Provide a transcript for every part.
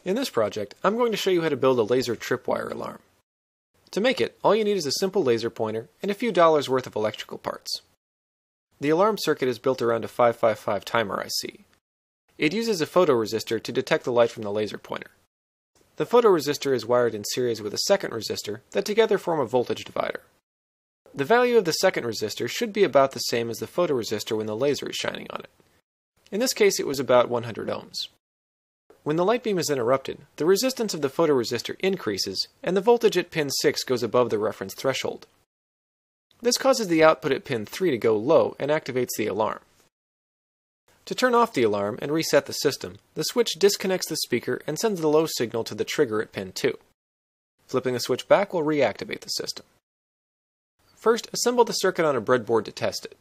In this project, I'm going to show you how to build a laser tripwire alarm. To make it, all you need is a simple laser pointer and a few dollars worth of electrical parts. The alarm circuit is built around a 555 timer IC. It uses a photoresistor to detect the light from the laser pointer. The photoresistor is wired in series with a second resistor that together form a voltage divider. The value of the second resistor should be about the same as the photoresistor when the laser is shining on it. In this case, it was about 100 ohms. When the light beam is interrupted, the resistance of the photoresistor increases, and the voltage at pin 6 goes above the reference threshold. This causes the output at pin 3 to go low and activates the alarm. To turn off the alarm and reset the system, the switch disconnects the speaker and sends the low signal to the trigger at pin 2. Flipping the switch back will reactivate the system. First, assemble the circuit on a breadboard to test it.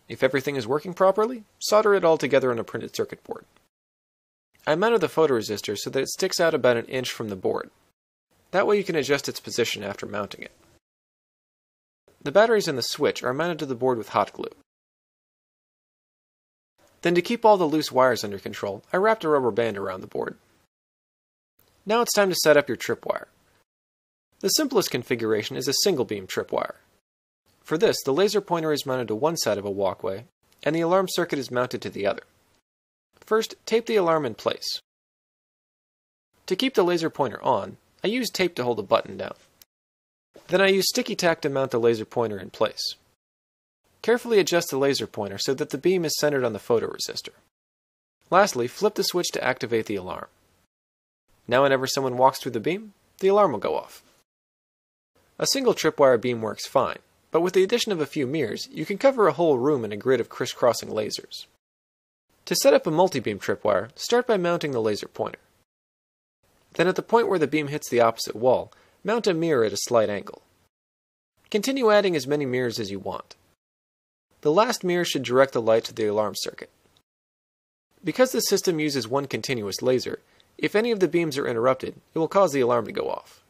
If everything is working properly, solder it all together on a printed circuit board. I mounted the photoresistor so that it sticks out about an inch from the board. That way you can adjust its position after mounting it. The batteries and the switch are mounted to the board with hot glue. Then to keep all the loose wires under control, I wrapped a rubber band around the board. Now it's time to set up your tripwire. The simplest configuration is a single beam tripwire. For this, the laser pointer is mounted to one side of a walkway, and the alarm circuit is mounted to the other. First, tape the alarm in place. To keep the laser pointer on, I use tape to hold the button down. Then I use sticky tack to mount the laser pointer in place. Carefully adjust the laser pointer so that the beam is centered on the photoresistor. Lastly, flip the switch to activate the alarm. Now whenever someone walks through the beam, the alarm will go off. A single tripwire beam works fine, but with the addition of a few mirrors, you can cover a whole room in a grid of crisscrossing lasers. To set up a multi-beam tripwire, start by mounting the laser pointer. Then at the point where the beam hits the opposite wall, mount a mirror at a slight angle. Continue adding as many mirrors as you want. The last mirror should direct the light to the alarm circuit. Because the system uses one continuous laser, if any of the beams are interrupted, it will cause the alarm to go off.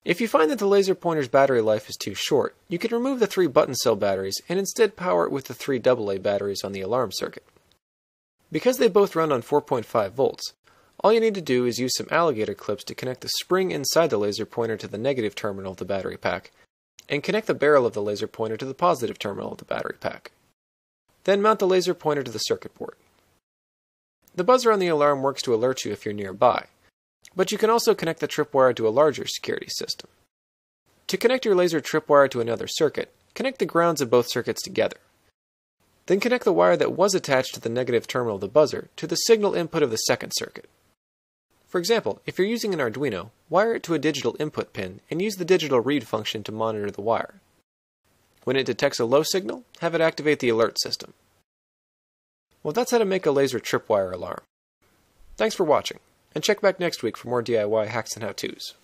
If you find that the laser pointer's battery life is too short, you can remove the 3 button cell batteries and instead power it with the 3 AA batteries on the alarm circuit. Because they both run on 4.5 volts, all you need to do is use some alligator clips to connect the spring inside the laser pointer to the negative terminal of the battery pack, and connect the barrel of the laser pointer to the positive terminal of the battery pack. Then mount the laser pointer to the circuit board. The buzzer on the alarm works to alert you if you're nearby, but you can also connect the tripwire to a larger security system. To connect your laser tripwire to another circuit, connect the grounds of both circuits together. Then connect the wire that was attached to the negative terminal of the buzzer to the signal input of the second circuit. For example, if you're using an Arduino, wire it to a digital input pin and use the digital read function to monitor the wire. When it detects a low signal, have it activate the alert system. Well, that's how to make a laser tripwire alarm. Thanks for watching, and check back next week for more DIY hacks and how-tos.